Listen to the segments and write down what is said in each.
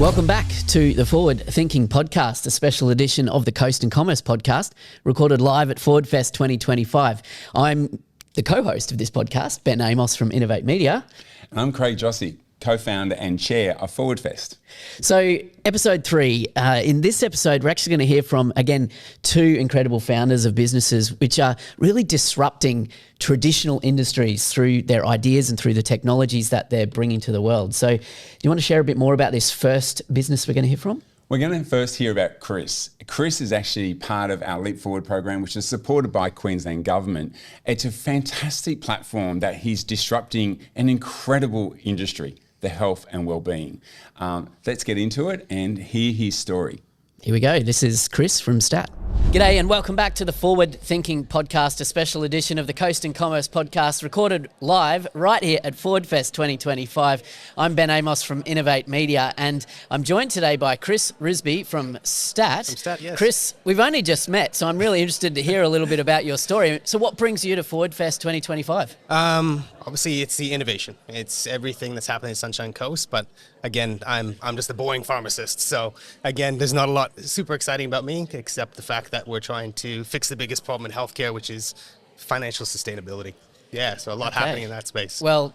Welcome back to the Forward Thinking podcast, a special edition of the Coast and Commerce podcast, recorded live at Forward Fest 2025. I'm the co-host of this podcast, Ben Amos from Innovating Media. And I'm Craig Jossie, co-founder and chair of Forward Fest. So episode 3, in this episode, we're actually going to hear from, again, 2 incredible founders of businesses which are really disrupting traditional industries through their ideas and through the technologies that they're bringing to the world. So do you want to share a bit more about this first business we're going to hear from? We're going to first hear about Chris. Chris is actually part of our Leap Forward program, which is supported by Queensland Government. It's a fantastic platform that he's disrupting an incredible industry, the health and well-being. Let's get into it and hear his story. Here we go. This is Chris from STAT. G'day and welcome back to the Forward Thinking podcast, a special edition of the Coast and Commerce podcast, recorded live right here at Forward Fest 2025. I'm Ben Amos from Innovating Media, and I'm joined today by Chris Risby from STAT. From STAT, yes. Chris, we've only just met, so I'm really interested to hear a little bit about your story. So what brings you to Forward Fest 2025? Obviously, it's the innovation. It's everything that's happening in Sunshine Coast. But again, I'm just a boring pharmacist. So again, there's not a lot super exciting about me, except the fact that we're trying to fix the biggest problem in healthcare, which is financial sustainability. Yeah, so a lot happening in that space. Well,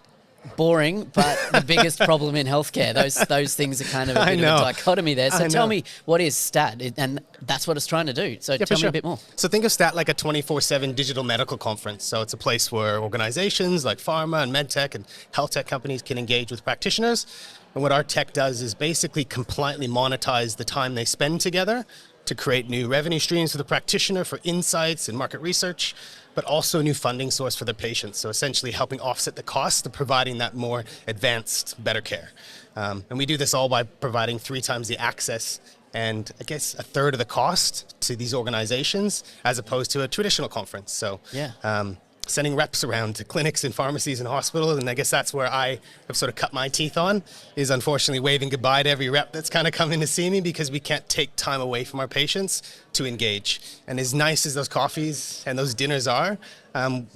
boring, but the biggest problem in healthcare. Those things are kind of a bit of a dichotomy there. So tell me, what is STAT? And that's what it's trying to do. So tell me a bit more. So think of STAT like a 24/7 digital medical conference. So it's a place where organizations like pharma and medtech and health tech companies can engage with practitioners. And what our tech does is basically compliantly monetize the time they spend together to create new revenue streams for the practitioner for insights and market research, but also a new funding source for their patients. So essentially helping offset the cost of providing that more advanced, better care. And we do this all by providing 3 times the access and I guess a third of the cost to these organizations as opposed to a traditional conference. So sending reps around to clinics and pharmacies and hospitals, and I guess that's where I have sort of cut my teeth on, is unfortunately waving goodbye to every rep that's kind of coming to see me because we can't take time away from our patients to engage. And as nice as those coffees and those dinners are,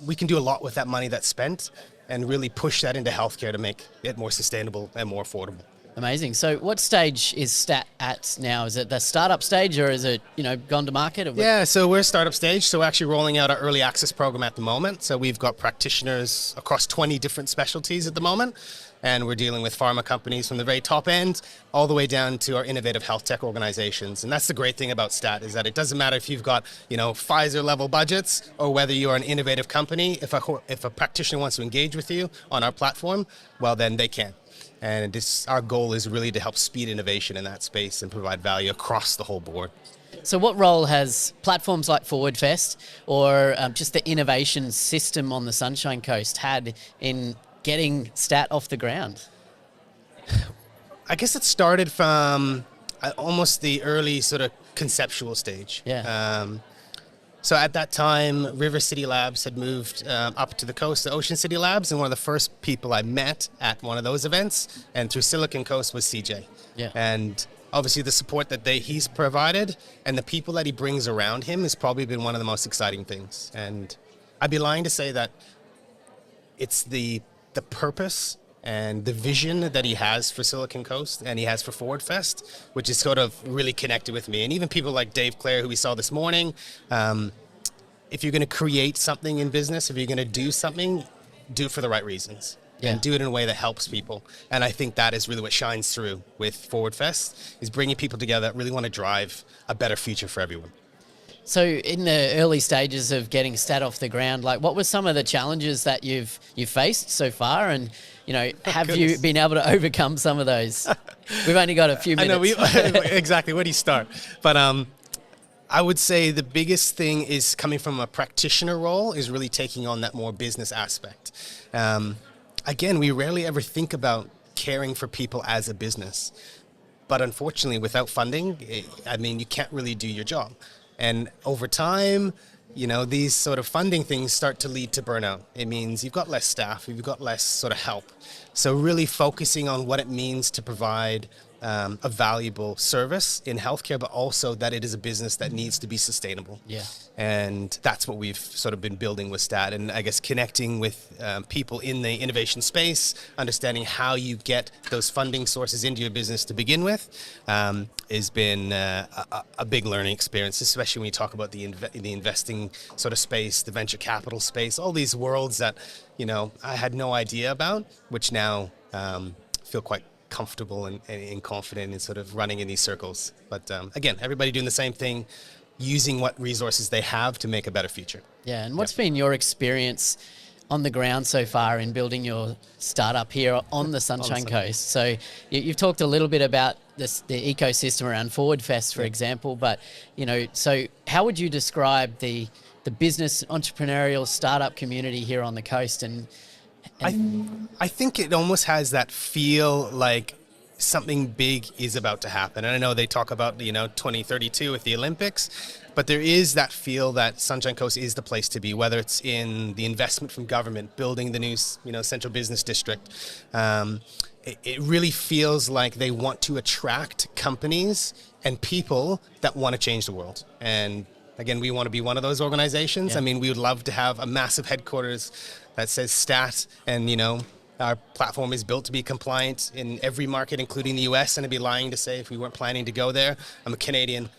we can do a lot with that money that's spent and really push that into healthcare to make it more sustainable and more affordable. Amazing. So what stage is STAT at now? Is it the startup stage or is it, gone to market? Yeah, so we're startup stage. So we're actually rolling out our early access program at the moment. So we've got practitioners across 20 different specialties at the moment. And we're dealing with pharma companies from the very top end all the way down to our innovative health tech organizations. And that's the great thing about STAT, is that it doesn't matter if you've got, Pfizer level budgets or whether you are an innovative company. If a practitioner wants to engage with you on our platform, well, then they can. And our goal is really to help speed innovation in that space and provide value across the whole board. So what role has platforms like Forward Fest or just the innovation system on the Sunshine Coast had in getting STAT off the ground? I guess it started from almost the early sort of conceptual stage. Yeah. So at that time, River City Labs had moved up to the coast to Ocean City Labs, and one of the first people I met at one of those events, and through Silicon Coast, was CJ. Yeah. And obviously the support that he's provided and the people that he brings around him has probably been one of the most exciting things. And I'd be lying to say that it's the purpose and the vision that he has for Silicon Coast and he has for Forward Fest, which is sort of really connected with me. And even people like Dave Clare, who we saw this morning, if you're going to create something in business, if you're going to do something, do it for the right reasons. Yeah. And do it in a way that helps people. And I think that is really what shines through with Forward Fest, is bringing people together that really want to drive a better future for everyone. So in the early stages of getting STAT off the ground, what were some of the challenges that you've faced so far? And, have you been able to overcome some of those? We've only got a few minutes. I know, exactly. Where do you start? But I would say the biggest thing is coming from a practitioner role is really taking on that more business aspect. Again, we rarely ever think about caring for people as a business. But unfortunately, without funding, you can't really do your job. And over time, these sort of funding things start to lead to burnout. It means you've got less staff, you've got less sort of help. So really focusing on what it means to provide a valuable service in healthcare, but also that it is a business that needs to be sustainable. Yeah. And that's what we've sort of been building with STAT, and I guess connecting with people in the innovation space, understanding how you get those funding sources into your business to begin with, has been a big learning experience, especially when you talk about the investing sort of space, the venture capital space, all these worlds that, I had no idea about, which now feel quite comfortable and confident in sort of running in these circles. But again, everybody doing the same thing, using what resources they have to make a better future. Yeah, and what's been your experience on the ground so far in building your startup here on the Sunshine Coast? So you've talked a little bit about the ecosystem around Forward Fest, for example, but, so how would you describe the business entrepreneurial startup community here on the coast? And I think it almost has that feel like something big is about to happen. And I know they talk about, 2032 with the Olympics, but there is that feel that Sunshine Coast is the place to be, whether it's in the investment from government, building the new, central business district. It really feels like they want to attract companies and people that want to change the world. And again, we want to be one of those organizations. Yeah. I mean, we would love to have a massive headquarters that says STAT, and our platform is built to be compliant in every market, including the US, and I'd be lying to say if we weren't planning to go there. I'm a Canadian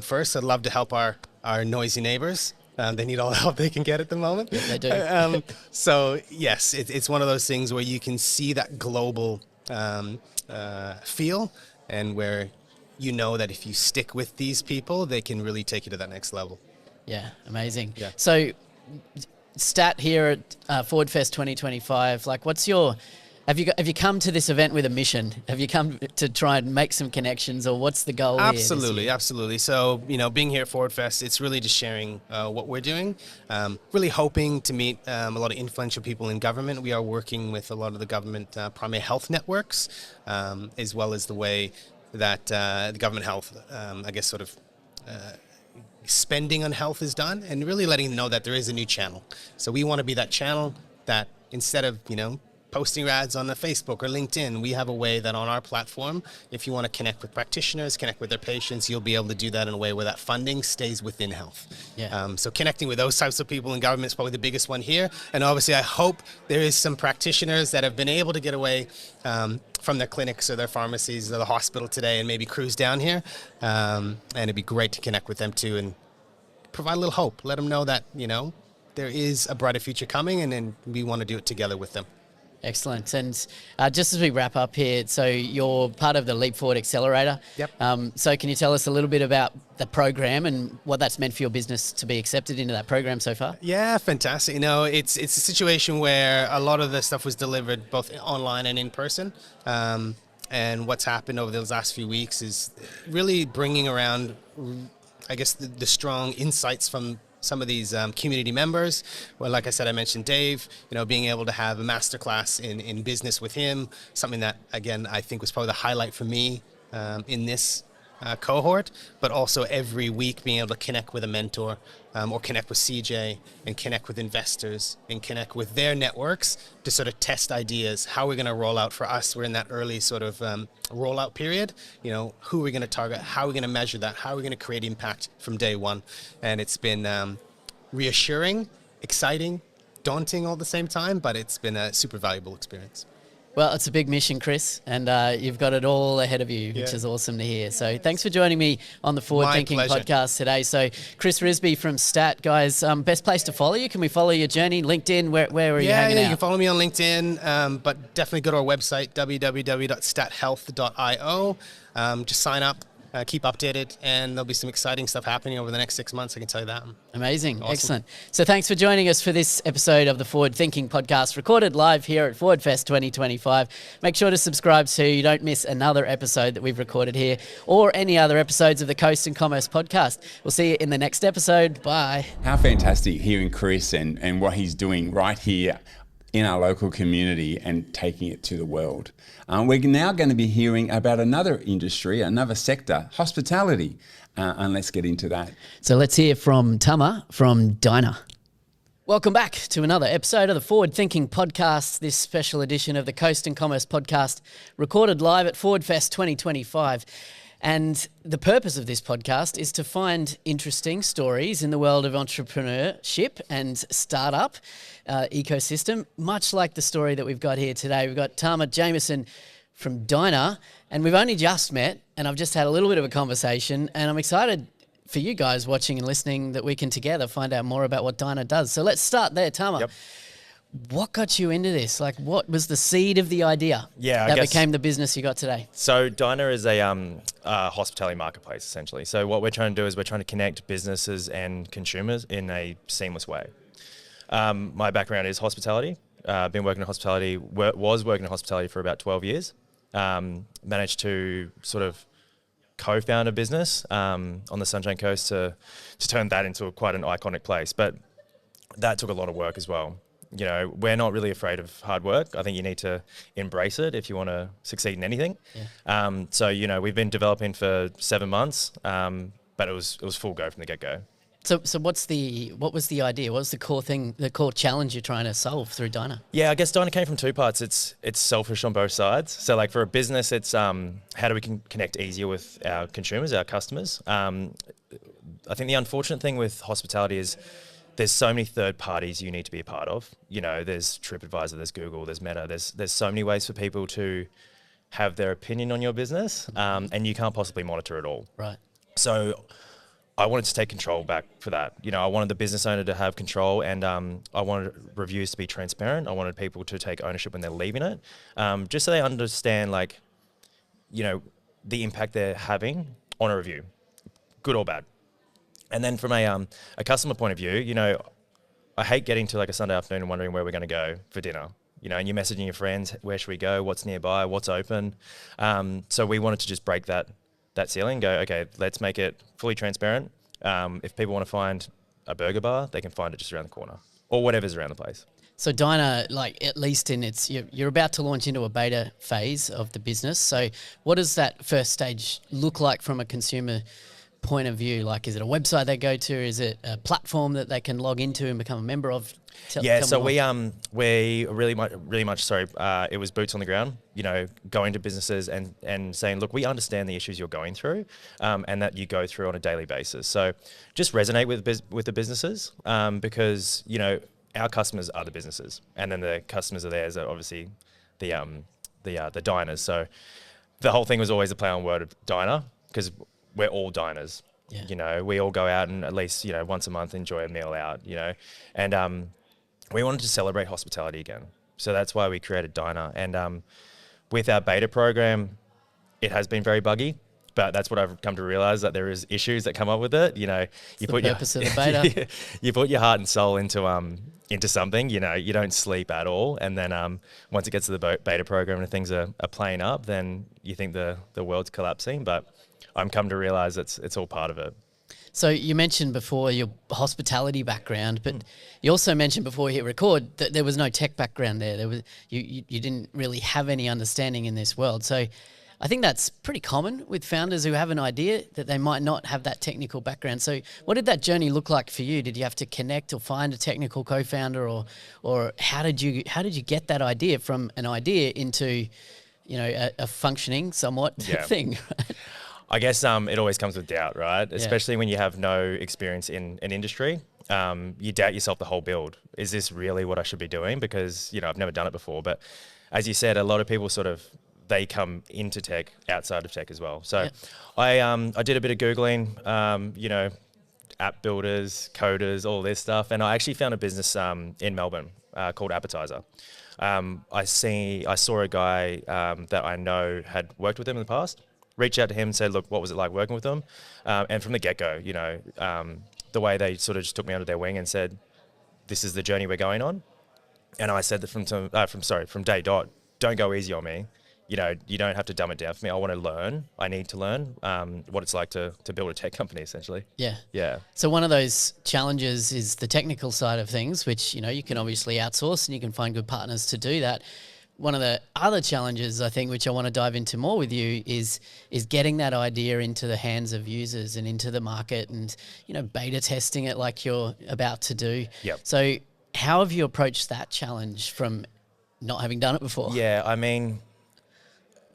first. I'd love to help our noisy neighbors. They need all the help they can get at the moment. Yeah, they do. So yes, it's one of those things where you can see that global feel, and where that if you stick with these people, they can really take you to that next level. Yeah, amazing. Yeah. So STAT here at Forward Fest 2025, like have you come to this event with a mission? Have you come to try and make some connections, or what's the goal here this year? Absolutely. So, being here at Forward Fest, it's really just sharing what we're doing, really hoping to meet a lot of influential people in government. We are working with a lot of the government primary health networks, as well as the way that the government health, spending on health is done, and really letting them know that there is a new channel. So we want to be that channel that instead of, posting ads on the Facebook or LinkedIn, we have a way that on our platform, if you want to connect with practitioners, connect with their patients, you'll be able to do that in a way where that funding stays within health. Yeah. So connecting with those types of people in government is probably the biggest one here. And obviously I hope there is some practitioners that have been able to get away from their clinics or their pharmacies or the hospital today and maybe cruise down here. And it'd be great to connect with them too and provide a little hope. Let them know that, there is a brighter future coming, and then we want to do it together with them. Excellent. And just as we wrap up here, so you're part of the Leap Forward Accelerator. Yep. So can you tell us a little bit about the program and what that's meant for your business to be accepted into that program so far? Yeah, fantastic. It's a situation where a lot of the stuff was delivered both online and in person. And what's happened over those last few weeks is really bringing around, I guess, the strong insights from some of these community members. Well, like I said, I mentioned Dave, being able to have a masterclass in business with him, something that, again, I think was probably the highlight for me in this cohort, but also every week being able to connect with a mentor or connect with CJ and connect with investors and connect with their networks to sort of test ideas. How are we going to roll out for us? We're in that early sort of rollout period. Who are we going to target? How are we going to measure that? How are we going to create impact from day one? And it's been reassuring, exciting, daunting all at the same time, but it's been a super valuable experience. Well, it's a big mission, Chris, and you've got it all ahead of you, which is awesome to hear. So thanks for joining me on the Forward Thinking podcast today. So Chris Risby from STAT, guys, best place to follow you? Can we follow your journey? LinkedIn, where are you hanging out? You can follow me on LinkedIn, but definitely go to our website, www.stathealth.io. Just sign up. Keep updated, and there'll be some exciting stuff happening over the next 6 months, I can tell you that. Amazing. Awesome. Excellent. So thanks for joining us for this episode of the Forward Thinking podcast, recorded live here at Forward Fest 2025. Make sure to subscribe so you don't miss another episode that we've recorded here, or any other episodes of the Coast and Commerce podcast. We'll see you in the next episode. Bye. How fantastic hearing Chris and what he's doing right here in our local community and taking it to the world. We're now going to be hearing about another industry, another sector, hospitality, and let's get into that. So let's hear from Tama from Dyna. Welcome back to another episode of the Forward Thinking Podcast, this special edition of the Coast and Commerce Podcast, recorded live at Forward Fest 2025. And the purpose of this podcast is to find interesting stories in the world of entrepreneurship and startup ecosystem, much like the story that we've got here today. We've got Tama Jamieson from Dyna, and we've only just met, and I've just had a little bit of a conversation, and I'm excited for you guys watching and listening that we can together find out more about what Dyna does. So let's start there, Tama. Yep. What got you into this? Like, what was the seed of the idea that became the business you got today? So Dyna is a hospitality marketplace, essentially. So what we're trying to do is we're trying to connect businesses and consumers in a seamless way. My background is hospitality. I've been working in hospitality, was working in hospitality for about 12 years. Managed to sort of co-found a business on the Sunshine Coast to turn that into quite an iconic place. But that took a lot of work as well. You know, we're not really afraid of hard work. I think you need to embrace it if you want to succeed in anything. Yeah. So, you know, we've been developing for 7 months, but it was full go from the get-go. So what was the idea? What was the core thing, the core challenge you're trying to solve through Dyna? Yeah, I guess Dyna came from two parts. It's selfish on both sides. So like for a business, it's how do we connect easier with our consumers, our customers? I think the unfortunate thing with hospitality is there's so many third parties you need to be a part of. You know, there's TripAdvisor, there's Google, there's Meta. There's so many ways for people to have their opinion on your business, and you can't possibly monitor it all. Right. So I wanted to take control back for that. You know, I wanted the business owner to have control, and I wanted reviews to be transparent. I wanted people to take ownership when they're leaving it, just so they understand, like, you know, the impact they're having on a review, good or bad. And then from a customer point of view, you know, I hate getting to like a Sunday afternoon and wondering where we're going to go for dinner. You know, and you're messaging your friends, where should we go? What's nearby? What's open? So we wanted to just break that ceiling, go, okay, let's make it fully transparent. If people want to find a burger bar, they can find it just around the corner or whatever's around the place. So Dyna, like at least in its, you're about to launch into a beta phase of the business. So what does that first stage look like from a consumer point of view? Like, is it a website they go to? Is it a platform that they can log into and become a member of? So we really much it was boots on the ground, you know, going to businesses and saying, look, we understand the issues you're going through, and that you go through on a daily basis. So just resonate with the businesses, because, you know, our customers are the businesses, and then the customers are theirs are obviously the diners. So the whole thing was always a play on word of diner, because we're all diners. Yeah. You know, we all go out and at least, you know, once a month enjoy a meal out, you know, and we wanted to celebrate hospitality again. So that's why we created Dyna. And with our beta program, it has been very buggy, but that's what I've come to realize, that there is issues that come up with it. You know, you put of the beta. You put your heart and soul into something, you know, you don't sleep at all. And then once it gets to the beta program and things are playing up, then you think the world's collapsing. But I'm come to realize it's all part of it. So you mentioned before your hospitality background, but you also mentioned before we hit record that there was no tech background there. There was you didn't really have any understanding in this world. So I think that's pretty common with founders who have an idea that they might not have that technical background. So what did that journey look like for you? Did you have to connect or find a technical co-founder, or how did you get that idea from an idea into, you know, a functioning somewhat thing? Right? I guess it always comes with doubt, right? Especially when you have no experience in an industry. You doubt yourself the whole build. Is this really what I should be doing? Because, you know, I've never done it before. But as you said, a lot of people they come into tech outside of tech as well. So I did a bit of Googling, you know, app builders, coders, all this stuff. And I actually found a business in Melbourne called Appetizer. I saw a guy that I know had worked with him in the past. Reached out to him and said, look, what was it like working with them? And from the get-go, you know, the way they sort of just took me under their wing and said, this is the journey we're going on. And I said that from day dot, don't go easy on me. You know, you don't have to dumb it down for me. I want to learn. I need to learn what it's like to build a tech company, essentially. Yeah. Yeah. So one of those challenges is the technical side of things, which, you know, you can obviously outsource and you can find good partners to do that. One of the other challenges, I think, which I want to dive into more with you is getting that idea into the hands of users and into the market and, you know, beta testing it like you're about to do. Yep. So How have you approached that challenge from not having done it before? Yeah, I mean,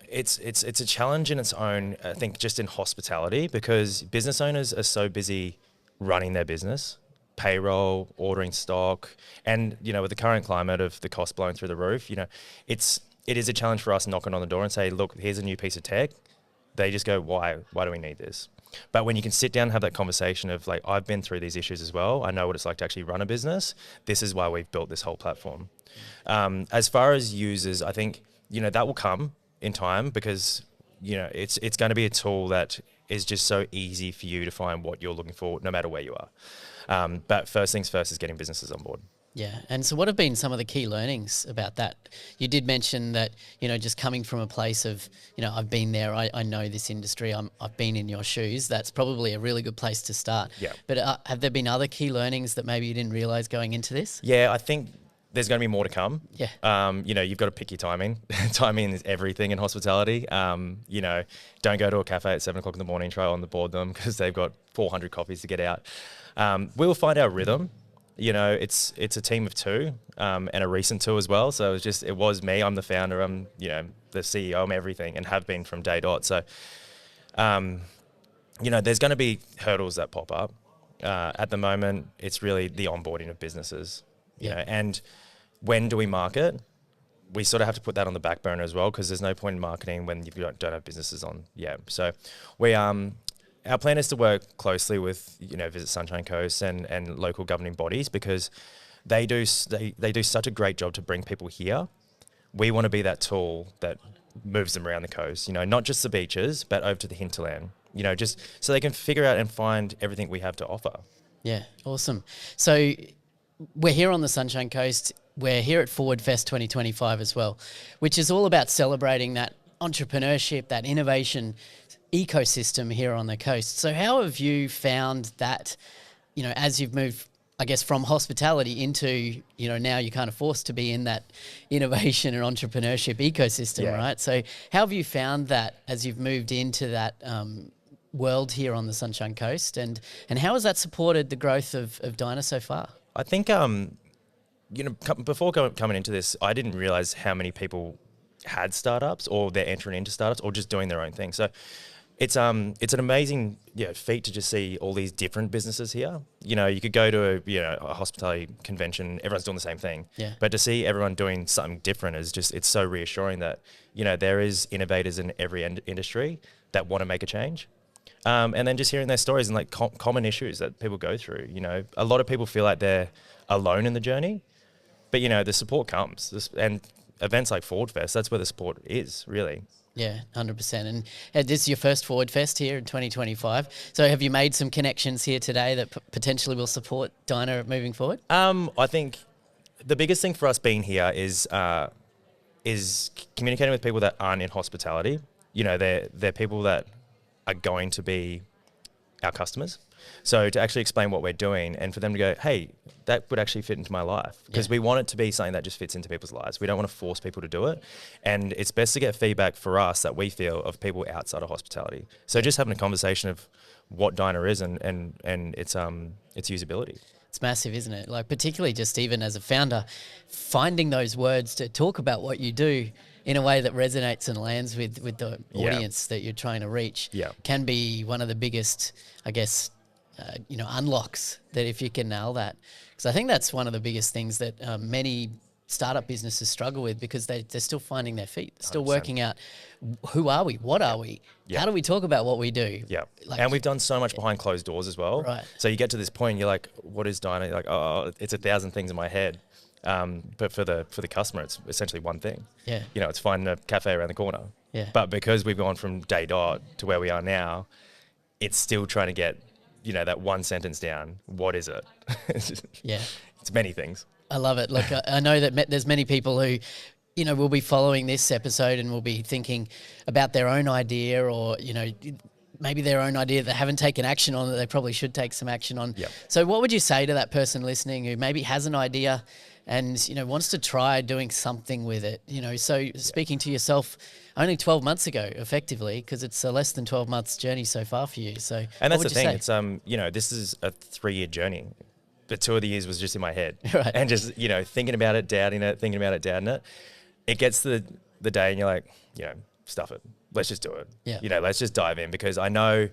it's a challenge in its own, I think, just in hospitality, because business owners are so busy running their business, payroll, ordering stock, and, you know, with the current climate of the cost blowing through the roof, you know, it is a challenge for us knocking on the door and say, look, here's a new piece of tech. They just go, why do we need this? But when you can sit down and have that conversation of like, I've been through these issues as well. I know what it's like to actually run a business. This is why we've built this whole platform. As far as users, I think, you know, that will come in time, because, you know, it's going to be a tool that is just so easy for you to find what you're looking for, no matter where you are. But first things first is getting businesses on board. Yeah. And so what have been some of the key learnings about that? You did mention that, you know, just coming from a place of, you know, I've been there, I know this industry, I've been in your shoes. That's probably a really good place to start. Yeah. But have there been other key learnings that maybe you didn't realize going into this? Yeah, I think there's going to be more to come. Yeah. You know, you've got to pick your timing. Timing is everything in hospitality. You know, don't go to a cafe at 7 o'clock in the morning, try on the board them because they've got 400 coffees to get out. We'll find our rhythm. You know, it's a team of two, and a recent two as well. So it was me. I'm the founder. I'm, you know, the CEO. I'm everything, and have been from day dot. So, you know, there's going to be hurdles that pop up. At the moment, it's really the onboarding of businesses. You know, and when do we market? We sort of have to put that on the back burner as well, because there's no point in marketing when you don't have businesses on. Yeah. So we our plan is to work closely with, you know, Visit Sunshine Coast and local governing bodies, because they do such a great job to bring people here. We want to be that tool that moves them around the coast, you know, not just the beaches, but over to the hinterland, you know, just so they can figure out and find everything we have to offer. Yeah. Awesome. So we're here on the Sunshine Coast. We're here at Forward Fest 2025 as well, which is all about celebrating that entrepreneurship, that innovation ecosystem here on the coast. So how have you found that, you know, as you've moved, I guess, from hospitality into, you know, now you're kind of forced to be in that innovation and entrepreneurship ecosystem, right? So how have you found that as you've moved into that world here on the Sunshine Coast, and how has that supported the growth of Dyna so far? I think, you know, before coming into this, I didn't realize how many people had startups, or they're entering into startups, or just doing their own thing. So it's an amazing feat to just see all these different businesses here. You know, you could go to a hospitality convention, everyone's doing the same thing. Yeah. But to see everyone doing something different is just, it's so reassuring that, you know, there is innovators in every industry that want to make a change. And then just hearing their stories and like common issues that people go through. You know, a lot of people feel like they're alone in the journey, but, you know, the support comes. And events like Forward Fest, that's where the support is, really. Yeah, 100%. And this is your first Forward Fest here in 2025. So have you made some connections here today that potentially will support Dyna moving forward? I think the biggest thing for us being here is communicating with people that aren't in hospitality. You know, they're people that are going to be our customers. So to actually explain what we're doing and for them to go, hey, that would actually fit into my life, because we want it to be something that just fits into people's lives. We don't want to force people to do it. And it's best to get feedback for us that we feel of people outside of hospitality. So just having a conversation of what Dyna is and its usability. It's massive, isn't it? Like, particularly just even as a founder, finding those words to talk about what you do in a way that resonates and lands with the audience that you're trying to reach can be one of the biggest, I guess, unlocks, that if you can nail that. Because I think that's one of the biggest things that many startup businesses struggle with, because they're still finding their feet. They're still 100%. working out, who are we? What are we? How do we talk about what we do? Yeah. Like, and we've done so much behind closed doors as well. Right. So you get to this point, you're like, what is Dyna? You're like, oh, it's 1,000 things in my head. But for the customer, it's essentially one thing. Yeah. You know, it's finding a cafe around the corner. Yeah. But because we've gone from day dot to where we are now, it's still trying to get, you know, that one sentence down. What is it? It's many things. I love it. Look, I know that there's many people who, you know, will be following this episode and will be thinking about their own idea, or, you know, maybe their own idea that they haven't taken action on, that they probably should take some action on. Yep. So what would you say to that person listening who maybe has an idea and, you know, wants to try doing something with it? You know, so speaking to yourself only 12 months ago, effectively, because it's a less than 12 months journey so far for you. So And that's what the would thing. you say? It's, you know, this is a 3-year journey. the 2 of the years was just in my head. Right. And just, thinking about it, doubting it, thinking about it, doubting it. It gets to the day and you're like, stuff it. Let's just do it. Yeah. Let's just dive in, because I know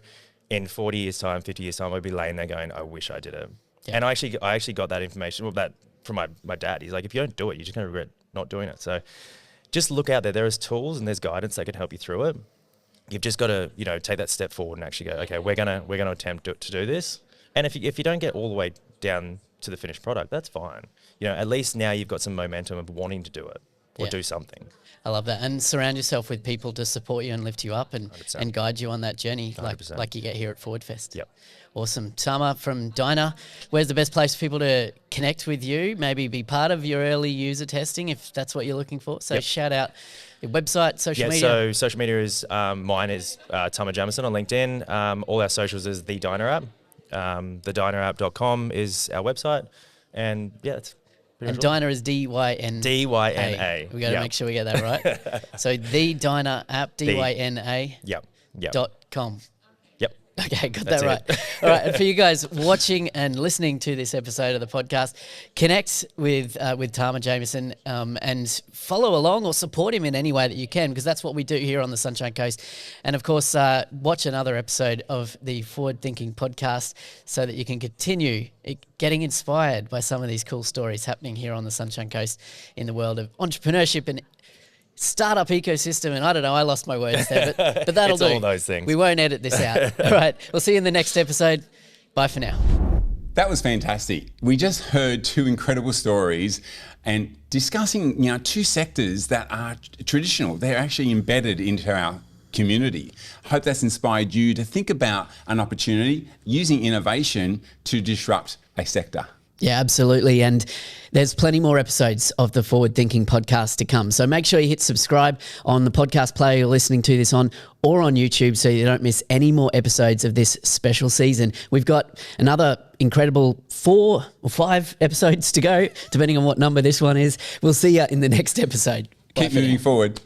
in 40 years time, 50 years time, I'll be laying there going, I wish I did it. Yeah. And I actually got that information from my dad. He's like, if you don't do it, you're just going to regret not doing it. So just look out there. There is tools and there's guidance that can help you through it. You've just got to, take that step forward and actually go, okay, we're gonna attempt to do this. And if you don't get all the way down to the finished product, that's fine. At least now you've got some momentum of wanting to do it or do something. I love that. And surround yourself with people to support you and lift you up and guide you on that journey, like you get here at Forward Fest. Yep. Awesome. Tama from Dyna, where's the best place for people to connect with you, maybe be part of your early user testing if that's what you're looking for? So shout out your website, social media. So social media is, mine is Tama Jamieson on LinkedIn. All our socials is the Dyna app. TheDynaApp.com is our website. And it's and Dyna is D-Y-N-A. D-Y-N-A. We got to make sure we get that right. So the Dyna app, D-Y-N-A. Yep. .com. Yep. Okay, got that right. All right, and for you guys watching and listening to this episode of the podcast, connect with Tama Jamieson and follow along or support him in any way that you can, because that's what we do here on the Sunshine Coast. And of course, watch another episode of the Forward Thinking podcast so that you can continue getting inspired by some of these cool stories happening here on the Sunshine Coast in the world of entrepreneurship and startup ecosystem. And I don't know, I lost my words there, but that'll it's do. All those things. We won't edit this out. All right, we'll see you in the next episode. Bye for now. That was fantastic. We just heard 2 incredible stories and discussing, 2 sectors that are traditional. They're actually embedded into our community. I hope that's inspired you to think about an opportunity using innovation to disrupt a sector. Yeah, absolutely. And there's plenty more episodes of the Forward Thinking podcast to come. So make sure you hit subscribe on the podcast player you're listening to this on, or on YouTube, so you don't miss any more episodes of this special season. We've got another incredible 4 or 5 episodes to go, depending on what number this one is. We'll see you in the next episode. Keep moving forward.